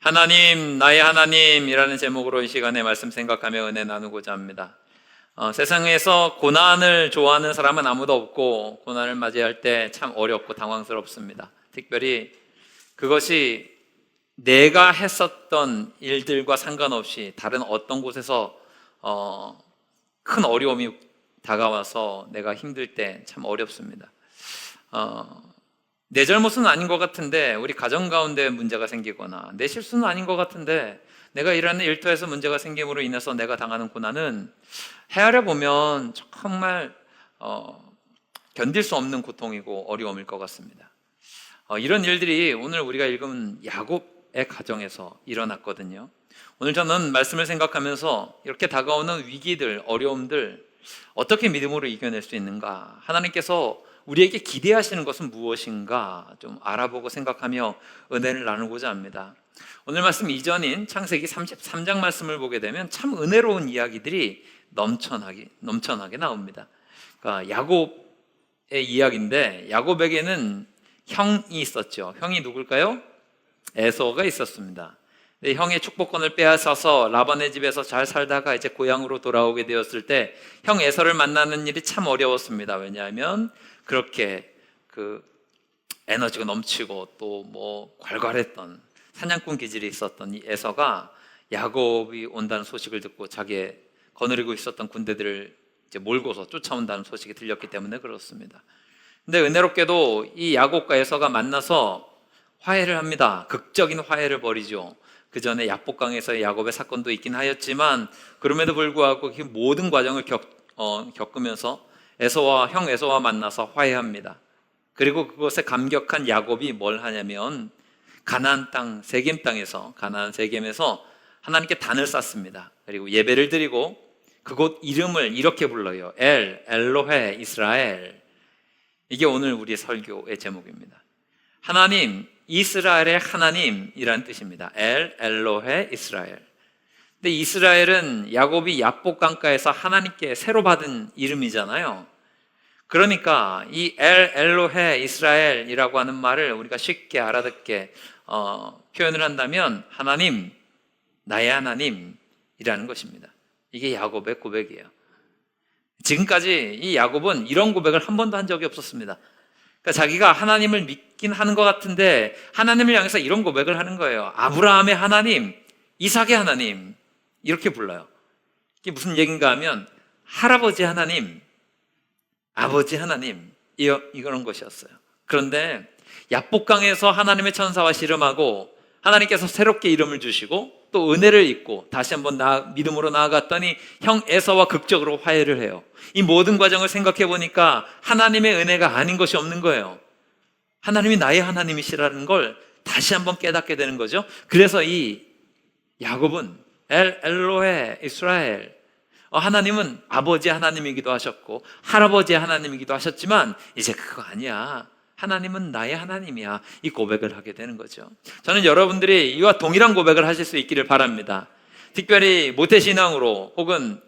하나님, 나의 하나님이라는 제목으로 이 시간에 말씀 생각하며 은혜 나누고자 합니다. 세상에서 고난을 좋아하는 사람은 아무도 없고 고난을 맞이할 때 참 어렵고 당황스럽습니다. 특별히 그것이 내가 했었던 일들과 상관없이 다른 어떤 곳에서 큰 어려움이 다가와서 내가 힘들 때 참 어렵습니다. 내 잘못은 아닌 것 같은데 우리 가정 가운데 문제가 생기거나 내 실수는 아닌 것 같은데 내가 일하는 일터에서 문제가 생김으로 인해서 내가 당하는 고난은 헤아려 보면 정말 견딜 수 없는 고통이고 어려움일 것 같습니다. 이런 일들이 오늘 우리가 읽은 야곱의 가정에서 일어났거든요. 오늘 저는 말씀을 생각하면서 이렇게 다가오는 위기들, 어려움들 어떻게 믿음으로 이겨낼 수 있는가, 하나님께서 우리에게 기대하시는 것은 무엇인가 좀 알아보고 생각하며 은혜를 나누고자 합니다. 오늘 말씀 이전인 창세기 33장 말씀을 보게 되면 참 은혜로운 이야기들이 넘쳐나게 나옵니다. 그러니까 야곱의 이야기인데, 야곱에게는 형이 있었죠. 형이 누굴까요? 에서가 있었습니다. 형의 축복권을 빼앗아서 라반의 집에서 잘 살다가 이제 고향으로 돌아오게 되었을 때 형 에서를 만나는 일이 참 어려웠습니다. 왜냐하면 그렇게 에너지가 넘치고 또 괄괄했던 사냥꾼 기질이 있었던 이 에서가 야곱이 온다는 소식을 듣고 자기의 거느리고 있었던 군대들을 이제 몰고서 쫓아온다는 소식이 들렸기 때문에 그렇습니다. 근데 은혜롭게도 이 야곱과 에서가 만나서 화해를 합니다. 극적인 화해를 벌이죠. 그 전에 야복강에서의 야곱의 사건도 있긴 하였지만 그럼에도 불구하고 그 모든 과정을 겪으면서 형 에서와 만나서 화해합니다. 그리고 그것에 감격한 야곱이 뭘 하냐면 가나안 땅 세겜 땅에서, 가나안 세겜에서 하나님께 단을 쌓습니다. 그리고 예배를 드리고 그곳 이름을 이렇게 불러요. 엘로헤 이스라엘. 이게 오늘 우리 설교의 제목입니다. 하나님, 이스라엘의 하나님이란 뜻입니다. 엘로헤 이스라엘. 근데 이스라엘은 야곱이 야복강가에서 하나님께 새로 받은 이름이잖아요. 그러니까 이 엘로헤 이스라엘이라고 하는 말을 우리가 쉽게 알아듣게 표현을 한다면 하나님, 나의 하나님이라는 것입니다. 이게 야곱의 고백이에요. 지금까지 이 야곱은 이런 고백을 한 번도 한 적이 없었습니다. 그러니까 자기가 하나님을 믿긴 하는 것 같은데 하나님을 향해서 이런 고백을 하는 거예요. 아브라함의 하나님, 이삭의 하나님, 이렇게 불러요. 이게 무슨 얘기인가 하면 할아버지 하나님, 아버지 하나님, 이런 것이었어요. 그런데 야복강에서 하나님의 천사와 씨름하고 하나님께서 새롭게 이름을 주시고 또 은혜를 입고 다시 한번 믿음으로 나아갔더니 형 에서와 극적으로 화해를 해요. 이 모든 과정을 생각해 보니까 하나님의 은혜가 아닌 것이 없는 거예요. 하나님이 나의 하나님이시라는 걸 다시 한번 깨닫게 되는 거죠. 그래서 이 야곱은 엘로헤 이스라엘, 하나님은 아버지 하나님이기도 하셨고 할아버지 하나님이기도 하셨지만 이제 그거 아니야. 하나님은 나의 하나님이야. 이 고백을 하게 되는 거죠. 저는 여러분들이 이와 동일한 고백을 하실 수 있기를 바랍니다. 특별히 모태신앙으로 혹은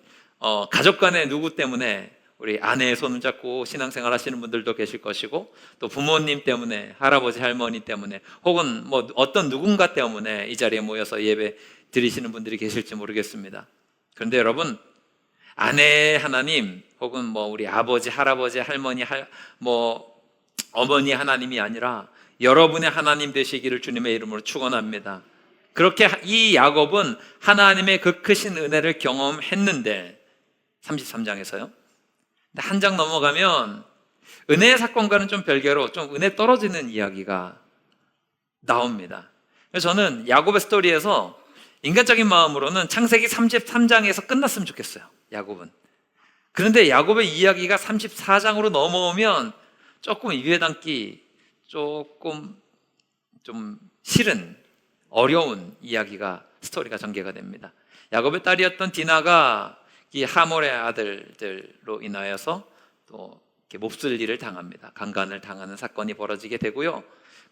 가족 간의 누구 때문에 우리 아내의 손을 잡고 신앙생활 하시는 분들도 계실 것이고 또 부모님 때문에, 할아버지 할머니 때문에 혹은 어떤 누군가 때문에 이 자리에 모여서 예배 드리시는 분들이 계실지 모르겠습니다. 그런데 여러분, 아내의 하나님 혹은 우리 아버지, 할아버지, 할머니, 어머니 하나님이 아니라 여러분의 하나님 되시기를 주님의 이름으로 축원합니다. 그렇게 이 야곱은 하나님의 그 크신 은혜를 경험했는데 33장에서요. 근데 한 장 넘어가면 은혜의 사건과는 좀 별개로 좀 은혜 떨어지는 이야기가 나옵니다. 그래서 저는 야곱의 스토리에서 인간적인 마음으로는 창세기 33장에서 끝났으면 좋겠어요. 야곱은. 그런데 야곱의 이야기가 34장으로 넘어오면 조금 입에 담기 조금 좀 싫은 어려운 이야기가, 스토리가 전개가 됩니다. 야곱의 딸이었던 디나가 이 하몰의 아들들로 인하여서 또 이렇게 몹쓸 일을 당합니다. 강간을 당하는 사건이 벌어지게 되고요.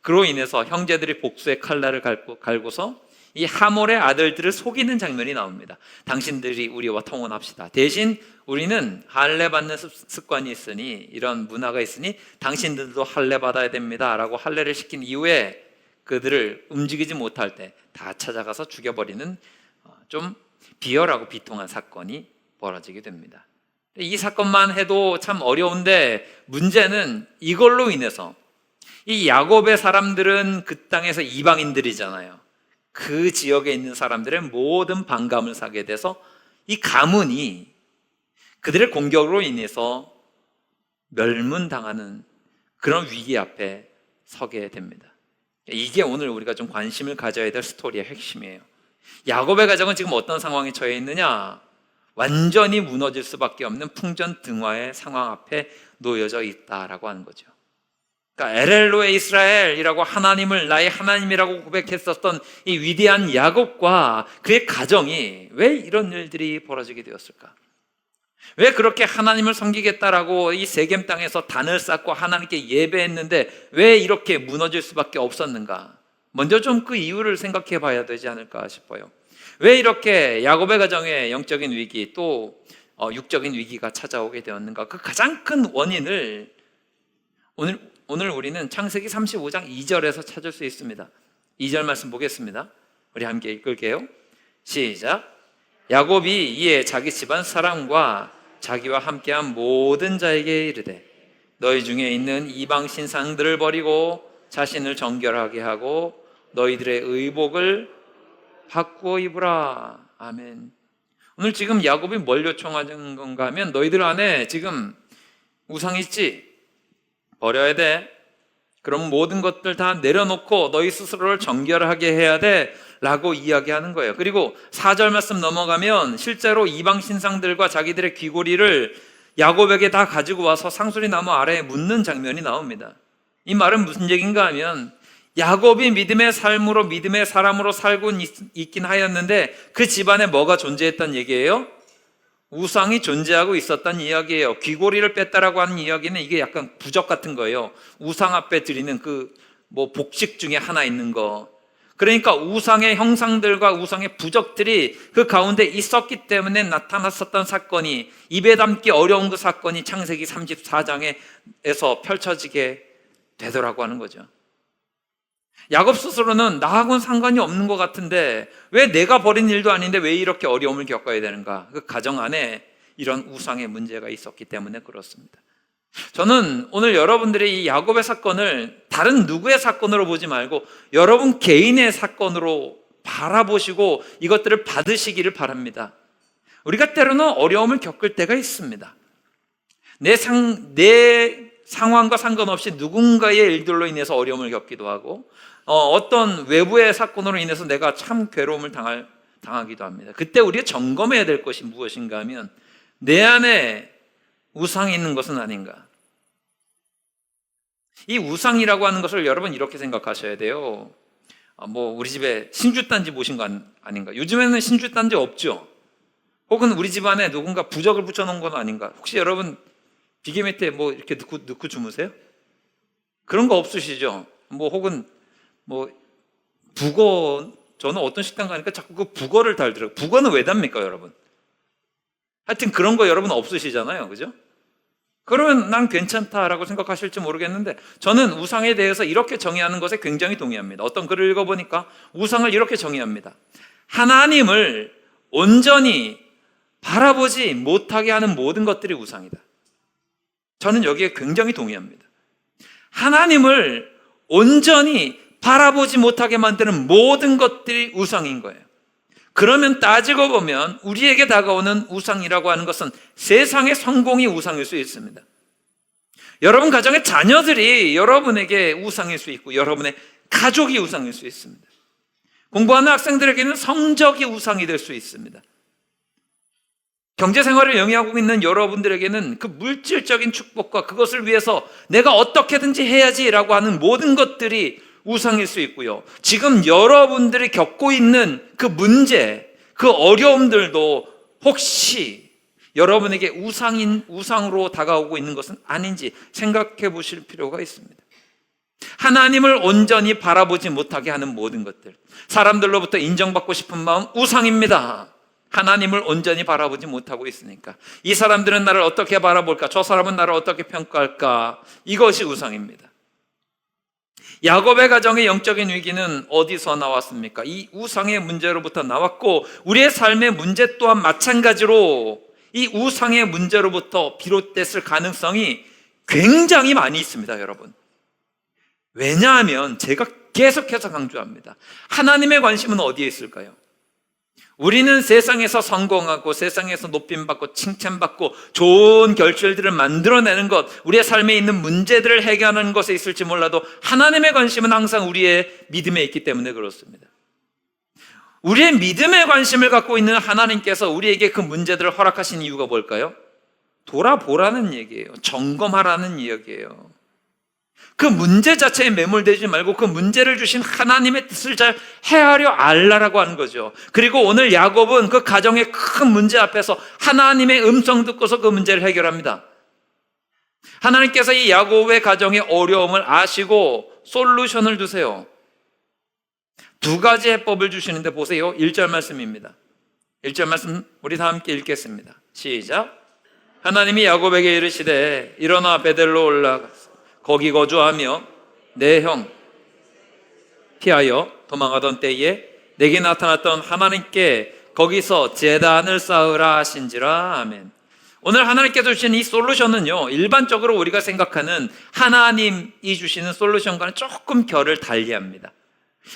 그로 인해서 형제들이 복수의 칼날을 갈고서 이 하몰의 아들들을 속이는 장면이 나옵니다. 당신들이 우리와 통혼합시다. 대신 우리는 할례 받는 습관이 있으니, 이런 문화가 있으니 당신들도 할례 받아야 됩니다 라고 할례를 시킨 이후에 그들을 움직이지 못할 때 다 찾아가서 죽여버리는 좀 비열하고 비통한 사건이 벌어지게 됩니다. 이 사건만 해도 참 어려운데 문제는 이걸로 인해서 이 야곱의 사람들은 그 땅에서 이방인들이잖아요. 그 지역에 있는 사람들의 모든 반감을 사게 돼서 이 가문이 그들의 공격으로 인해서 멸문당하는 그런 위기 앞에 서게 됩니다. 이게 오늘 우리가 좀 관심을 가져야 될 스토리의 핵심이에요. 야곱의 가정은 지금 어떤 상황에 처해 있느냐? 완전히 무너질 수밖에 없는 풍전등화의 상황 앞에 놓여져 있다라고 하는 거죠. 그러니까 엘엘로의 이스라엘이라고 하나님을 나의 하나님이라고 고백했었던 이 위대한 야곱과 그의 가정이 왜 이런 일들이 벌어지게 되었을까? 왜 그렇게 하나님을 섬기겠다라고 이 세겜 땅에서 단을 쌓고 하나님께 예배했는데 왜 이렇게 무너질 수밖에 없었는가? 먼저 좀 그 이유를 생각해 봐야 되지 않을까 싶어요. 왜 이렇게 야곱의 가정에 영적인 위기 또 육적인 위기가 찾아오게 되었는가? 그 가장 큰 원인을 오늘 우리는 창세기 35장 2절에서 찾을 수 있습니다. 2절 말씀 보겠습니다. 우리 함께 읽을게요. 시작. 야곱이 이에 자기 집안 사람과 자기와 함께한 모든 자에게 이르되 너희 중에 있는 이방 신상들을 버리고 자신을 정결하게 하고 너희들의 의복을 바꾸어 입으라. 아멘. 오늘 지금 야곱이 뭘 요청하는 건가 하면 너희들 안에 지금 우상 있지? 버려야 돼. 그럼 모든 것들 다 내려놓고 너희 스스로를 정결하게 해야 돼 라고 이야기하는 거예요. 그리고 4절 말씀 넘어가면 실제로 이방 신상들과 자기들의 귀고리를 야곱에게 다 가지고 와서 상수리 나무 아래에 묻는 장면이 나옵니다. 이 말은 무슨 얘기인가 하면 야곱이 믿음의 삶으로 믿음의 사람으로 살고 있긴 하였는데 그 집안에 뭐가 존재했단 얘기예요? 우상이 존재하고 있었단 이야기예요. 귀고리를 뺐다라고 하는 이야기는 이게 약간 부적 같은 거예요. 우상 앞에 드리는 복식 중에 하나 있는 거. 그러니까 우상의 형상들과 우상의 부적들이 그 가운데 있었기 때문에 나타났었던 사건이, 입에 담기 어려운 그 사건이 창세기 34장에서 펼쳐지게 되더라고 하는 거죠. 야곱 스스로는 나하고는 상관이 없는 것 같은데 왜 내가 벌인 일도 아닌데 왜 이렇게 어려움을 겪어야 되는가? 그 가정 안에 이런 우상의 문제가 있었기 때문에 그렇습니다. 저는 오늘 여러분들이 이 야곱의 사건을 다른 누구의 사건으로 보지 말고 여러분 개인의 사건으로 바라보시고 이것들을 받으시기를 바랍니다. 우리가 때로는 어려움을 겪을 때가 있습니다. 내 상황과 상관없이 누군가의 일들로 인해서 어려움을 겪기도 하고 어떤 외부의 사건으로 인해서 내가 참 괴로움을 당하기도 합니다. 그때 우리가 점검해야 될 것이 무엇인가 하면 내 안에 우상이 있는 것은 아닌가. 이 우상이라고 하는 것을 여러분 이렇게 생각하셔야 돼요. 우리 집에 신주단지 모신 거 아닌가. 요즘에는 신주단지 없죠. 혹은 우리 집안에 누군가 부적을 붙여놓은 건 아닌가. 혹시 여러분 비계 밑에 이렇게 넣고 주무세요? 그런 거 없으시죠? 혹은 북어, 저는 어떤 식당 가니까 자꾸 그 북어를 달더라고요. 북어는 왜 답니까, 여러분? 하여튼 그런 거 여러분 없으시잖아요. 그죠? 그러면 난 괜찮다라고 생각하실지 모르겠는데 저는 우상에 대해서 이렇게 정의하는 것에 굉장히 동의합니다. 어떤 글을 읽어보니까 우상을 이렇게 정의합니다. 하나님을 온전히 바라보지 못하게 하는 모든 것들이 우상이다. 저는 여기에 굉장히 동의합니다. 하나님을 온전히 바라보지 못하게 만드는 모든 것들이 우상인 거예요. 그러면 따지고 보면 우리에게 다가오는 우상이라고 하는 것은 세상의 성공이 우상일 수 있습니다. 여러분 가정의 자녀들이 여러분에게 우상일 수 있고 여러분의 가족이 우상일 수 있습니다. 공부하는 학생들에게는 성적이 우상이 될 수 있습니다. 경제생활을 영위하고 있는 여러분들에게는 그 물질적인 축복과 그것을 위해서 내가 어떻게든지 해야지라고 하는 모든 것들이 우상일 수 있고요. 지금 여러분들이 겪고 있는 그 문제, 그 어려움들도 혹시 여러분에게 우상으로 다가오고 있는 것은 아닌지 생각해 보실 필요가 있습니다. 하나님을 온전히 바라보지 못하게 하는 모든 것들, 사람들로부터 인정받고 싶은 마음 우상입니다. 하나님을 온전히 바라보지 못하고 있으니까 이 사람들은 나를 어떻게 바라볼까? 저 사람은 나를 어떻게 평가할까? 이것이 우상입니다. 야곱의 가정의 영적인 위기는 어디서 나왔습니까? 이 우상의 문제로부터 나왔고, 우리의 삶의 문제 또한 마찬가지로 이 우상의 문제로부터 비롯됐을 가능성이 굉장히 많이 있습니다, 여러분. 왜냐하면 제가 계속해서 강조합니다. 하나님의 관심은 어디에 있을까요? 우리는 세상에서 성공하고 세상에서 높임받고 칭찬받고 좋은 결실들을 만들어내는 것, 우리의 삶에 있는 문제들을 해결하는 것에 있을지 몰라도 하나님의 관심은 항상 우리의 믿음에 있기 때문에 그렇습니다. 우리의 믿음에 관심을 갖고 있는 하나님께서 우리에게 그 문제들을 허락하신 이유가 뭘까요? 돌아보라는 얘기예요. 점검하라는 이야기예요. 그 문제 자체에 매몰되지 말고 그 문제를 주신 하나님의 뜻을 잘 헤아려 알라라고 하는 거죠. 그리고 오늘 야곱은 그 가정의 큰 문제 앞에서 하나님의 음성 듣고서 그 문제를 해결합니다. 하나님께서 이 야곱의 가정의 어려움을 아시고 솔루션을 주세요. 두 가지 해법을 주시는데 보세요. 1절 말씀입니다. 1절 말씀 우리 다 함께 읽겠습니다. 시작. 하나님이 야곱에게 이르시되 일어나 베델로 올라가 거기 거주하며 내 형 피하여 도망하던 때에 내게 나타났던 하나님께 거기서 제단을 쌓으라 하신지라. 아멘. 오늘 하나님께서 주신 이 솔루션은요, 일반적으로 우리가 생각하는 하나님이 주시는 솔루션과는 조금 결을 달리합니다.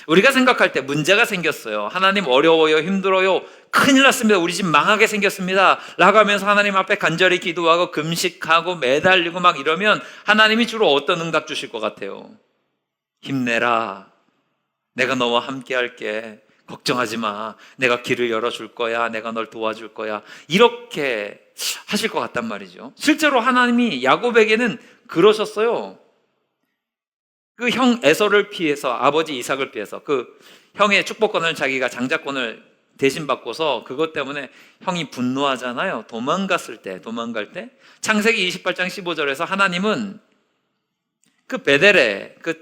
우리가 생각할 때 문제가 생겼어요. 하나님 어려워요, 힘들어요, 큰일 났습니다, 우리 집 망하게 생겼습니다 라고 하면서 하나님 앞에 간절히 기도하고 금식하고 매달리고 막 이러면 하나님이 주로 어떤 응답 주실 것 같아요? 힘내라, 내가 너와 함께 할게, 걱정하지 마, 내가 길을 열어줄 거야, 내가 널 도와줄 거야, 이렇게 하실 것 같단 말이죠. 실제로 하나님이 야곱에게는 그러셨어요. 그 형 에서를 피해서, 아버지 이삭을 피해서 그 형의 축복권을 자기가 장자권을 대신 받고서 그것 때문에 형이 분노하잖아요. 도망갈 때 창세기 28장 15절에서 하나님은 그 베델의 그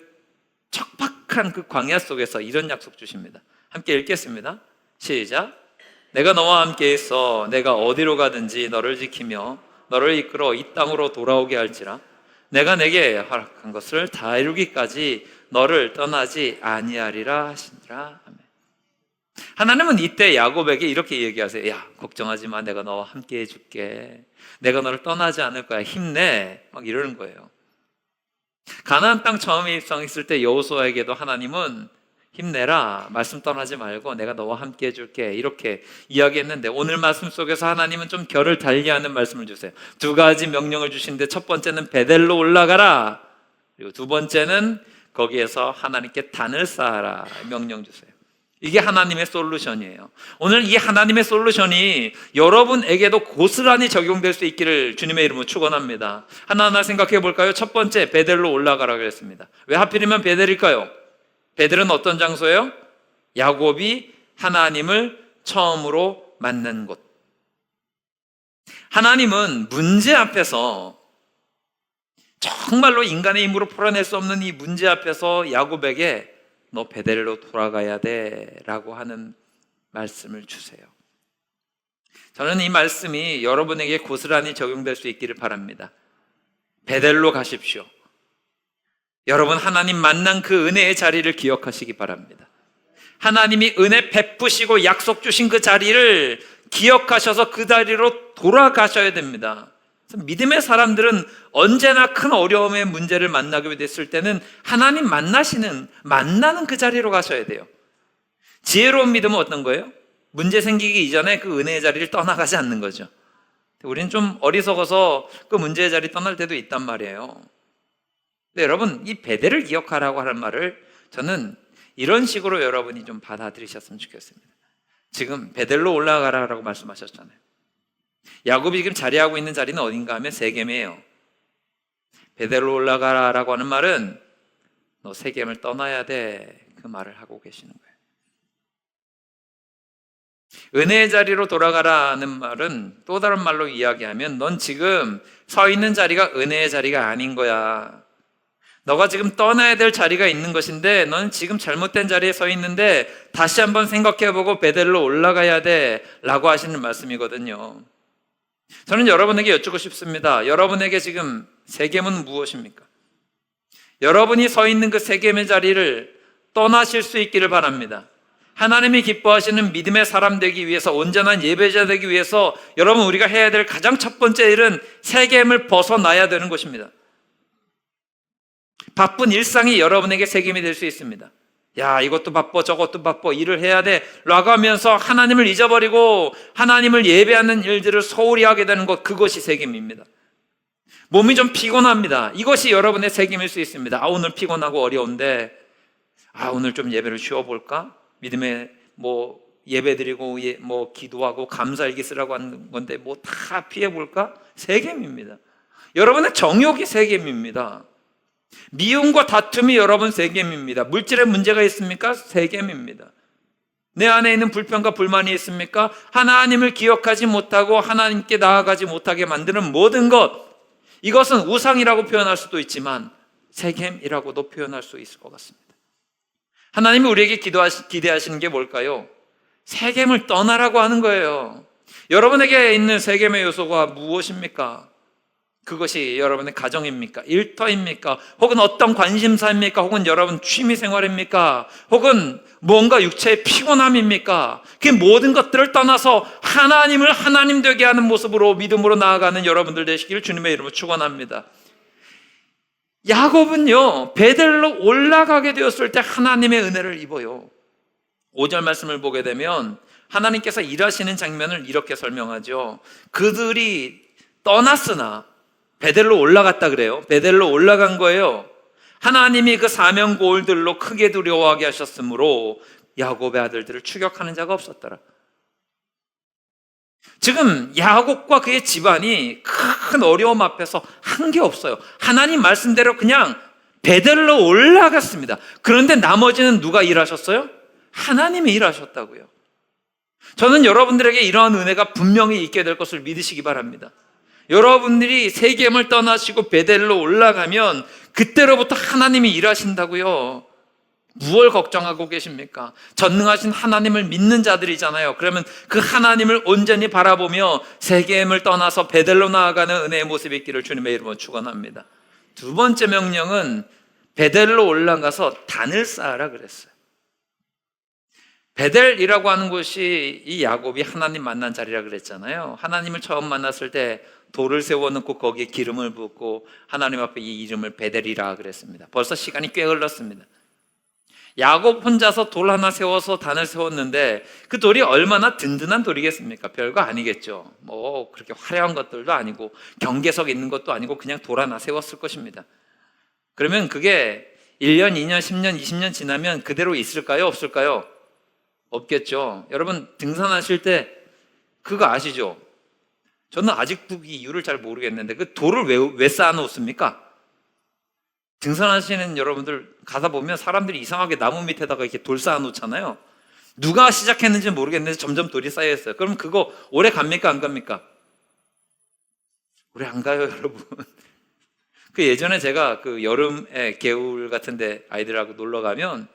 척박한 그 광야 속에서 이런 약속 주십니다. 함께 읽겠습니다. 시작. 내가 너와 함께 있어 내가 어디로 가든지 너를 지키며 너를 이끌어 이 땅으로 돌아오게 할지라. 내가 내게 허락한 것을 다 이루기까지 너를 떠나지 아니하리라 하시니라. 아멘. 하나님은 이때 야곱에게 이렇게 얘기하세요. 야, 걱정하지 마, 내가 너와 함께 해줄게, 내가 너를 떠나지 않을 거야, 힘내, 막 이러는 거예요. 가나안 땅 처음에 입성했을 때 여호수아에게도 하나님은 힘내라, 말씀 떠나지 말고 내가 너와 함께 해줄게, 이렇게 이야기했는데 오늘 말씀 속에서 하나님은 좀 결을 달리하는 말씀을 주세요. 두 가지 명령을 주시는데 첫 번째는 베델로 올라가라, 그리고 두 번째는 거기에서 하나님께 단을 쌓아라 명령 주세요. 이게 하나님의 솔루션이에요. 오늘 이 하나님의 솔루션이 여러분에게도 고스란히 적용될 수 있기를 주님의 이름으로 축원합니다. 하나하나 생각해 볼까요? 첫 번째, 베델로 올라가라고 했습니다. 왜 하필이면 베델일까요? 베델은 어떤 장소예요? 야곱이 하나님을 처음으로 만난 곳. 하나님은 문제 앞에서, 정말로 인간의 힘으로 풀어낼 수 없는 이 문제 앞에서 야곱에게 너 베델로 돌아가야 돼 라고 하는 말씀을 주세요. 저는 이 말씀이 여러분에게 고스란히 적용될 수 있기를 바랍니다. 베델로 가십시오. 여러분, 하나님 만난 그 은혜의 자리를 기억하시기 바랍니다. 하나님이 은혜 베푸시고 약속 주신 그 자리를 기억하셔서 그 자리로 돌아가셔야 됩니다. 믿음의 사람들은 언제나 큰 어려움의 문제를 만나게 됐을 때는 하나님 만나는 그 자리로 가셔야 돼요. 지혜로운 믿음은 어떤 거예요? 문제 생기기 이전에 그 은혜의 자리를 떠나가지 않는 거죠. 우리는 좀 어리석어서 그 문제의 자리 떠날 때도 있단 말이에요. 근데 여러분, 이 베델을 기억하라고 하는 말을 저는 이런 식으로 여러분이 좀 받아들이셨으면 좋겠습니다. 지금 베델로 올라가라고 말씀하셨잖아요. 야곱이 지금 자리하고 있는 자리는 어딘가 하면 세겜이에요. 베델로 올라가라고 하는 말은 너 세겜을 떠나야 돼, 그 말을 하고 계시는 거예요. 은혜의 자리로 돌아가라는 말은 또 다른 말로 이야기하면 넌 지금 서 있는 자리가 은혜의 자리가 아닌 거야. 너가 지금 떠나야 될 자리가 있는 것인데 넌 지금 잘못된 자리에 서 있는데 다시 한번 생각해보고 베델로 올라가야 돼 라고 하시는 말씀이거든요. 저는 여러분에게 여쭙고 싶습니다. 여러분에게 지금 세겜은 무엇입니까? 여러분이 서 있는 그 세겜의 자리를 떠나실 수 있기를 바랍니다. 하나님이 기뻐하시는 믿음의 사람 되기 위해서, 온전한 예배자 되기 위해서 여러분, 우리가 해야 될 가장 첫 번째 일은 세겜을 벗어나야 되는 것입니다. 바쁜 일상이 여러분에게 세겜이 될 수 있습니다. 야, 이것도 바빠, 저것도 바빠, 일을 해야 돼 라고 하면서 하나님을 잊어버리고 하나님을 예배하는 일들을 소홀히 하게 되는 것, 그것이 세겜입니다. 몸이 좀 피곤합니다. 이것이 여러분의 세겜일 수 있습니다. 오늘 피곤하고 어려운데 오늘 좀 예배를 쉬어볼까? 믿음의 예배 드리고 기도하고 감사일기 쓰라고 하는 건데 다 피해볼까? 세겜입니다. 여러분의 정욕이 세겜입니다. 미움과 다툼이 여러분 세겜입니다. 물질에 문제가 있습니까? 세겜입니다. 내 안에 있는 불평과 불만이 있습니까? 하나님을 기억하지 못하고 하나님께 나아가지 못하게 만드는 모든 것, 이것은 우상이라고 표현할 수도 있지만 세겜이라고도 표현할 수 있을 것 같습니다. 하나님이 우리에게 기대하시는 게 뭘까요? 세겜을 떠나라고 하는 거예요. 여러분에게 있는 세겜의 요소가 무엇입니까? 그것이 여러분의 가정입니까? 일터입니까? 혹은 어떤 관심사입니까? 혹은 여러분 취미생활입니까? 혹은 뭔가 육체의 피곤함입니까? 그 모든 것들을 떠나서 하나님을 하나님 되게 하는 모습으로 믿음으로 나아가는 여러분들 되시기를 주님의 이름으로 축원합니다. 야곱은요, 베델로 올라가게 되었을 때 하나님의 은혜를 입어요. 5절 말씀을 보게 되면 하나님께서 일하시는 장면을 이렇게 설명하죠. 그들이 떠났으나 베델로 올라갔다 그래요. 베델로 올라간 거예요. 하나님이 그 사명고울들로 크게 두려워하게 하셨으므로 야곱의 아들들을 추격하는 자가 없었더라. 지금 야곱과 그의 집안이 큰 어려움 앞에서 한 게 없어요. 하나님 말씀대로 그냥 베델로 올라갔습니다. 그런데 나머지는 누가 일하셨어요? 하나님이 일하셨다고요. 저는 여러분들에게 이러한 은혜가 분명히 있게 될 것을 믿으시기 바랍니다. 여러분들이 세겜을 떠나시고 베델로 올라가면 그때로부터 하나님이 일하신다고요. 무엇을 걱정하고 계십니까? 전능하신 하나님을 믿는 자들이잖아요. 그러면 그 하나님을 온전히 바라보며 세겜을 떠나서 베델로 나아가는 은혜의 모습이 있기를 주님의 이름으로 축원합니다. 두 번째 명령은 베델로 올라가서 단을 쌓아라 그랬어요. 베델이라고 하는 곳이 이 야곱이 하나님 만난 자리라 그랬잖아요. 하나님을 처음 만났을 때 돌을 세워놓고 거기에 기름을 붓고 하나님 앞에 이 이름을 베델이라 그랬습니다. 벌써 시간이 꽤 흘렀습니다. 야곱 혼자서 돌 하나 세워서 단을 세웠는데 그 돌이 얼마나 든든한 돌이겠습니까? 별거 아니겠죠. 그렇게 화려한 것들도 아니고 경계석 있는 것도 아니고 그냥 돌 하나 세웠을 것입니다. 그러면 그게 1년, 2년, 10년, 20년 지나면 그대로 있을까요? 없을까요? 없겠죠. 여러분 등산하실 때 그거 아시죠? 저는 아직도 이 이유를 잘 모르겠는데 그 돌을 왜 쌓아놓습니까? 등산하시는 여러분들 가다 보면 사람들이 이상하게 나무 밑에다가 이렇게 돌 쌓아놓잖아요. 누가 시작했는지 모르겠는데 점점 돌이 쌓여있어요. 그럼 그거 오래 갑니까? 안 갑니까? 오래 안 가요, 여러분. 그 예전에 제가 그 여름에 개울 같은데 아이들하고 놀러 가면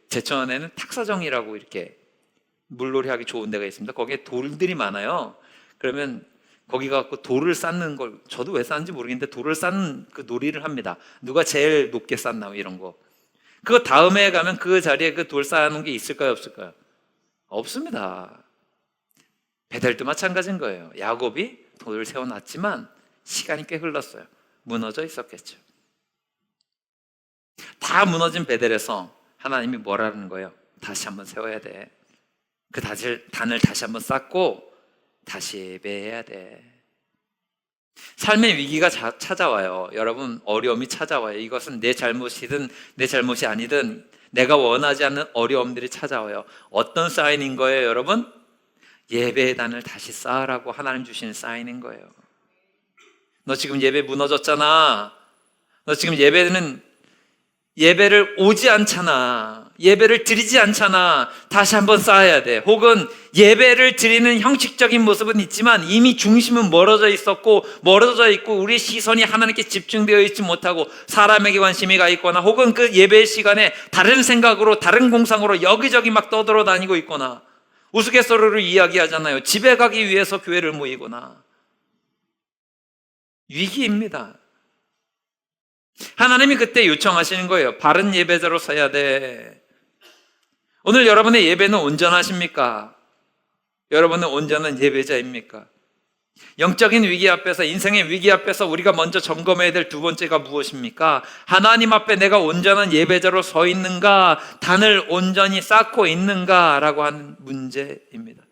제천에는 탁사정이라고 이렇게 물놀이 하기 좋은 데가 있습니다. 거기에 돌들이 많아요. 그러면 거기 가서 돌을 쌓는 걸, 저도 왜 쌓는지 모르겠는데 돌을 쌓는 그 놀이를 합니다. 누가 제일 높게 쌓나 이런 거. 그거 다음에 가면 그 자리에 그 돌 쌓아놓은 게 있을까요? 없을까요? 없습니다. 베델도 마찬가지인 거예요. 야곱이 돌을 세워놨지만 시간이 꽤 흘렀어요. 무너져 있었겠죠. 다 무너진 베델에서 하나님이 뭐라는 거예요? 다시 한번 세워야 돼. 그 단을 다시 한번 쌓고 다시 예배해야 돼. 삶의 위기가 찾아와요. 여러분, 어려움이 찾아와요. 이것은 내 잘못이든 내 잘못이 아니든 내가 원하지 않는 어려움들이 찾아와요. 어떤 사인인 거예요, 여러분? 예배의 단을 다시 쌓으라고 하나님 주시는 사인인 거예요. 너 지금 예배 무너졌잖아. 너 지금 예배를 오지 않잖아. 예배를 드리지 않잖아. 다시 한번 쌓아야 돼. 혹은 예배를 드리는 형식적인 모습은 있지만 이미 중심은 멀어져 있고 우리 시선이 하나님께 집중되어 있지 못하고 사람에게 관심이 가 있거나 혹은 그 예배 시간에 다른 생각으로 다른 공상으로 여기저기 막 떠돌아다니고 있거나 우스갯소리로 이야기하잖아요. 집에 가기 위해서 교회를 모이거나. 위기입니다. 하나님이 그때 요청하시는 거예요. 바른 예배자로 서야 돼. 오늘 여러분의 예배는 온전하십니까? 여러분은 온전한 예배자입니까? 영적인 위기 앞에서, 인생의 위기 앞에서 우리가 먼저 점검해야 될 두 번째가 무엇입니까? 하나님 앞에 내가 온전한 예배자로 서 있는가, 단을 온전히 쌓고 있는가 라고 하는 문제입니다.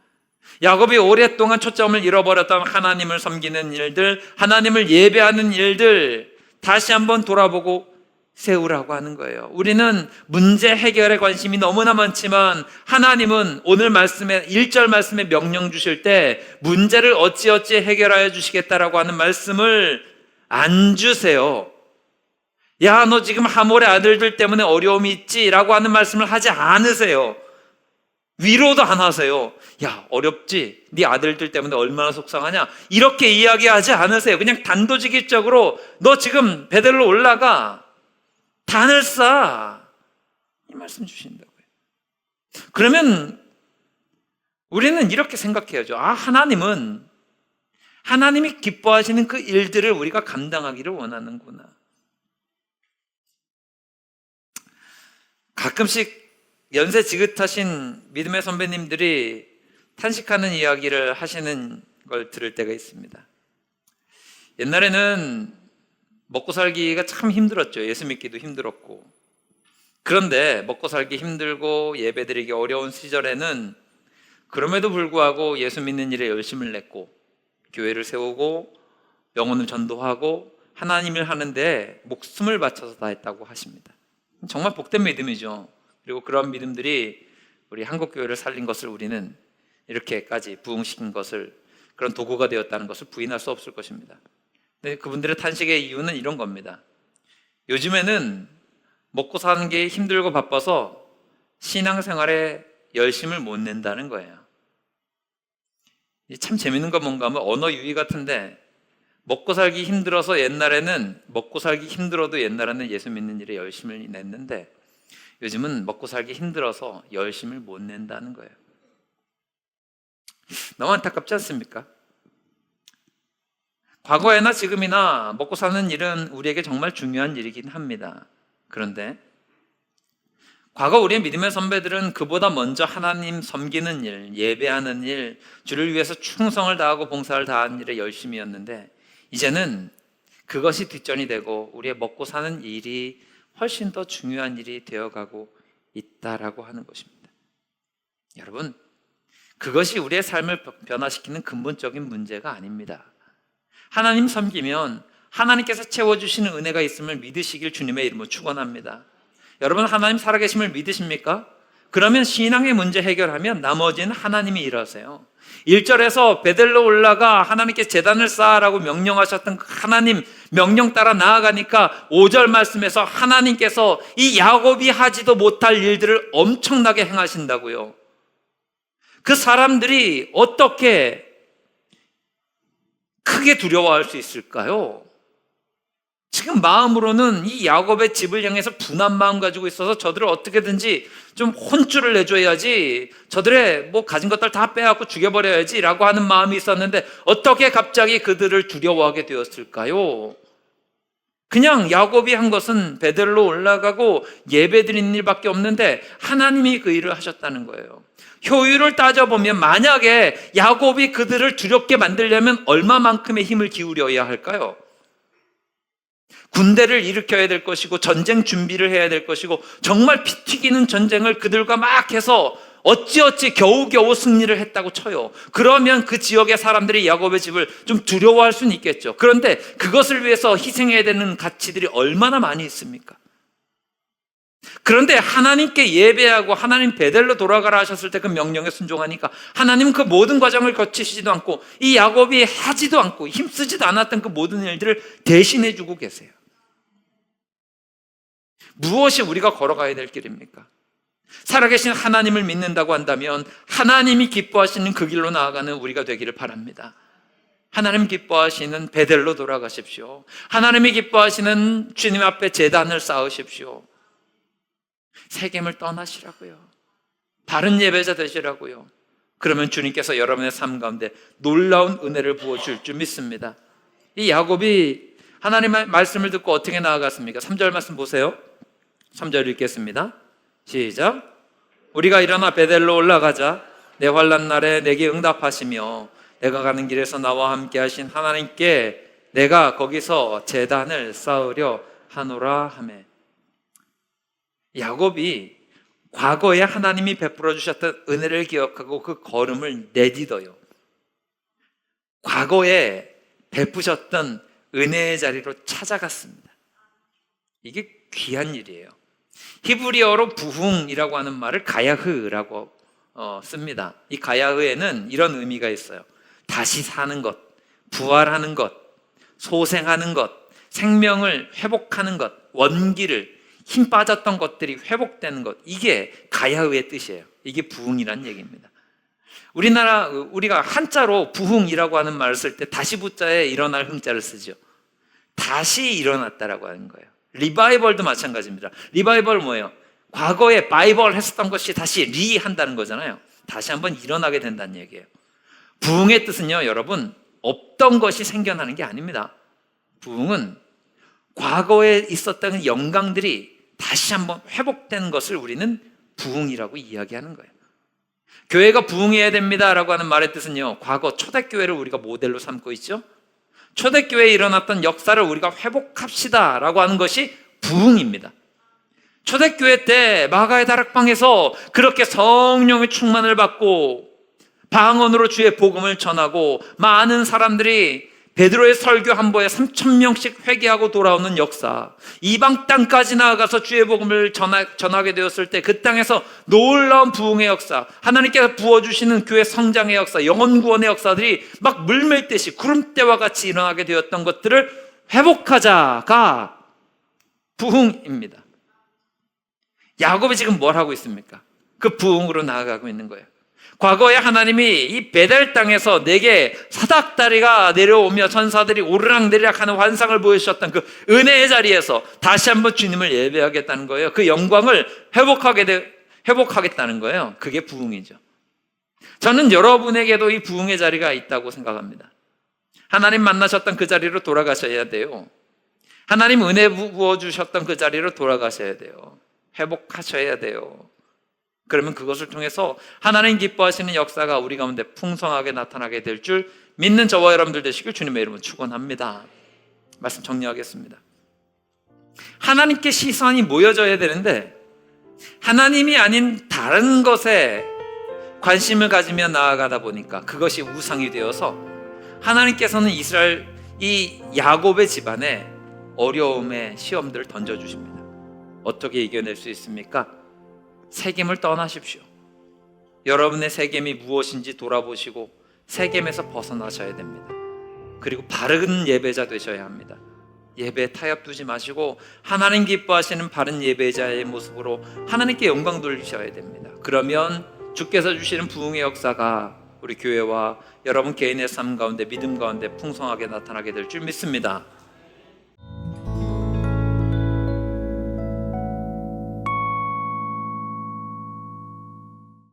야곱이 오랫동안 초점을 잃어버렸던 하나님을 섬기는 일들, 하나님을 예배하는 일들 다시 한번 돌아보고 세우라고 하는 거예요. 우리는 문제 해결에 관심이 너무나 많지만 하나님은 오늘 말씀에 1절 말씀에 명령 주실 때 문제를 어찌어찌 해결하여 주시겠다라고 하는 말씀을 안 주세요. 야, 너 지금 하몰의 아들들 때문에 어려움이 있지? 라고 하는 말씀을 하지 않으세요. 위로도 안 하세요. 야, 어렵지? 네 아들들 때문에 얼마나 속상하냐? 이렇게 이야기하지 않으세요. 그냥 단도직입적으로 너 지금 베델로 올라가, 단을 쌓아, 이 말씀 주신다고요. 그러면 우리는 이렇게 생각해야죠. 아, 하나님이 기뻐하시는 그 일들을 우리가 감당하기를 원하는구나. 가끔씩 연세 지긋하신 믿음의 선배님들이 탄식하는 이야기를 하시는 걸 들을 때가 있습니다. 옛날에는 먹고 살기가 참 힘들었죠. 예수 믿기도 힘들었고. 그런데 먹고 살기 힘들고 예배드리기 어려운 시절에는 그럼에도 불구하고 예수 믿는 일에 열심을 냈고 교회를 세우고 영혼을 전도하고 하나님을 하는데 목숨을 바쳐서 다 했다고 하십니다. 정말 복된 믿음이죠. 그리고 그런 믿음들이 우리 한국교회를 살린 것을 우리는 이렇게까지 부흥시킨 것을, 그런 도구가 되었다는 것을 부인할 수 없을 것입니다. 근데 그분들의 탄식의 이유는 이런 겁니다. 요즘에는 먹고 사는 게 힘들고 바빠서 신앙생활에 열심을 못 낸다는 거예요. 참 재밌는 건 뭔가 하면 언어 유희 같은데, 먹고 살기 힘들어서 먹고 살기 힘들어도 옛날에는 예수 믿는 일에 열심을 냈는데 요즘은 먹고 살기 힘들어서 열심을 못 낸다는 거예요. 너무 안타깝지 않습니까? 과거에나 지금이나 먹고 사는 일은 우리에게 정말 중요한 일이긴 합니다. 그런데 과거 우리의 믿음의 선배들은 그보다 먼저 하나님 섬기는 일, 예배하는 일, 주를 위해서 충성을 다하고 봉사를 다하는 일에 열심이었는데 이제는 그것이 뒷전이 되고 우리의 먹고 사는 일이 훨씬 더 중요한 일이 되어가고 있다라고 하는 것입니다. 여러분, 그것이 우리의 삶을 변화시키는 근본적인 문제가 아닙니다. 하나님 섬기면 하나님께서 채워주시는 은혜가 있음을 믿으시길 주님의 이름으로 축원합니다. 여러분, 하나님 살아계심을 믿으십니까? 그러면 신앙의 문제 해결하면 나머지는 하나님이 일하세요. 1절에서 베델로 올라가 하나님께 제단을 쌓아라고 명령하셨던 그 하나님 명령 따라 나아가니까 5절 말씀에서 하나님께서 이 야곱이 하지도 못할 일들을 엄청나게 행하신다고요. 그 사람들이 어떻게 크게 두려워할 수 있을까요? 지금 마음으로는 이 야곱의 집을 향해서 분한 마음 가지고 있어서 저들을 어떻게든지 좀 혼쭐을 내줘야지, 저들의 가진 것들 다 빼앗고 죽여버려야지 라고 하는 마음이 있었는데 어떻게 갑자기 그들을 두려워하게 되었을까요? 그냥 야곱이 한 것은 베델로 올라가고 예배드리는 일밖에 없는데 하나님이 그 일을 하셨다는 거예요. 효율을 따져보면 만약에 야곱이 그들을 두렵게 만들려면 얼마만큼의 힘을 기울여야 할까요? 군대를 일으켜야 될 것이고 전쟁 준비를 해야 될 것이고 정말 피 튀기는 전쟁을 그들과 막 해서 어찌어찌 겨우겨우 승리를 했다고 쳐요. 그러면 그 지역의 사람들이 야곱의 집을 좀 두려워할 수는 있겠죠. 그런데 그것을 위해서 희생해야 되는 가치들이 얼마나 많이 있습니까? 그런데 하나님께 예배하고 하나님 베델로 돌아가라 하셨을 때 그 명령에 순종하니까 하나님은 그 모든 과정을 거치시지도 않고 이 야곱이 하지도 않고 힘쓰지도 않았던 그 모든 일들을 대신해 주고 계세요. 무엇이 우리가 걸어가야 될 길입니까? 살아계신 하나님을 믿는다고 한다면 하나님이 기뻐하시는 그 길로 나아가는 우리가 되기를 바랍니다. 하나님 기뻐하시는 베델로 돌아가십시오. 하나님이 기뻐하시는 주님 앞에 제단을 쌓으십시오. 세겜을 떠나시라고요. 바른 예배자 되시라고요. 그러면 주님께서 여러분의 삶 가운데 놀라운 은혜를 부어줄 줄 믿습니다. 이 야곱이 하나님의 말씀을 듣고 어떻게 나아갔습니까? 3절 말씀 보세요. 3절 읽겠습니다. 시작. 우리가 일어나 베델로 올라가자 내 환난 날에 내게 응답하시며 내가 가는 길에서 나와 함께 하신 하나님께 내가 거기서 제단을 쌓으려 하노라 하매. 야곱이 과거에 하나님이 베풀어 주셨던 은혜를 기억하고 그 걸음을 내딛어요. 과거에 베푸셨던 은혜의 자리로 찾아갔습니다. 이게 귀한 일이에요. 히브리어로 부흥이라고 하는 말을 가야흐라고 씁니다. 이 가야흐에는 이런 의미가 있어요. 다시 사는 것, 부활하는 것, 소생하는 것, 생명을 회복하는 것, 원기를, 힘 빠졌던 것들이 회복되는 것, 이게 가야흐의 뜻이에요. 이게 부흥이란 얘기입니다. 우리가 한자로 부흥이라고 하는 말을 쓸 때 다시 부자에 일어날 흥자를 쓰죠. 다시 일어났다라고 하는 거예요. 리바이벌도 마찬가지입니다. 리바이벌 뭐예요? 과거에 바이벌 했었던 것이 다시 리한다는 거잖아요. 다시 한번 일어나게 된다는 얘기예요. 부흥의 뜻은요, 여러분, 없던 것이 생겨나는 게 아닙니다. 부흥은 과거에 있었던 영광들이 다시 한번 회복되는 것을 우리는 부흥이라고 이야기하는 거예요. 교회가 부흥해야 됩니다라고 하는 말의 뜻은요, 과거 초대교회를 우리가 모델로 삼고 있죠. 초대교회에 일어났던 역사를 우리가 회복합시다라고 하는 것이 부흥입니다. 초대교회 때 마가의 다락방에서 그렇게 성령의 충만을 받고 방언으로 주의 복음을 전하고 많은 사람들이 베드로의 설교 한 번에 3,000명씩 회개하고 돌아오는 역사, 이방 땅까지 나아가서 주의 복음을 전하게 되었을 때 그 땅에서 놀라운 부흥의 역사, 하나님께서 부어주시는 교회 성장의 역사, 영혼 구원의 역사들이 막 물밀듯이 구름대와 같이 일어나게 되었던 것들을 회복하자가 부흥입니다. 야곱이 지금 뭘 하고 있습니까? 그 부흥으로 나아가고 있는 거예요. 과거에 하나님이 이 베델 땅에서 내게 사닥다리가 내려오며 천사들이 오르락내리락 하는 환상을 보여주셨던 그 은혜의 자리에서 다시 한번 주님을 예배하겠다는 거예요. 그 영광을 회복하겠다는 거예요. 그게 부흥이죠. 저는 여러분에게도 이 부흥의 자리가 있다고 생각합니다. 하나님 만나셨던 그 자리로 돌아가셔야 돼요. 하나님 은혜 부어주셨던 그 자리로 돌아가셔야 돼요. 회복하셔야 돼요. 그러면 그것을 통해서 하나님 기뻐하시는 역사가 우리 가운데 풍성하게 나타나게 될 줄 믿는 저와 여러분들 되시길 주님의 이름으로 축원합니다. 말씀 정리하겠습니다. 하나님께 시선이 모여져야 되는데 하나님이 아닌 다른 것에 관심을 가지며 나아가다 보니까 그것이 우상이 되어서 하나님께서는 이스라엘 이 야곱의 집안에 어려움의 시험들을 던져주십니다. 어떻게 이겨낼 수 있습니까? 세겜을 떠나십시오. 여러분의 세겜이 무엇인지 돌아보시고 세겜에서 벗어나셔야 됩니다. 그리고 바른 예배자 되셔야 합니다. 예배에 타협 두지 마시고 하나님 기뻐하시는 바른 예배자의 모습으로 하나님께 영광 돌리셔야 됩니다. 그러면 주께서 주시는 부흥의 역사가 우리 교회와 여러분 개인의 삶 가운데 믿음 가운데 풍성하게 나타나게 될 줄 믿습니다.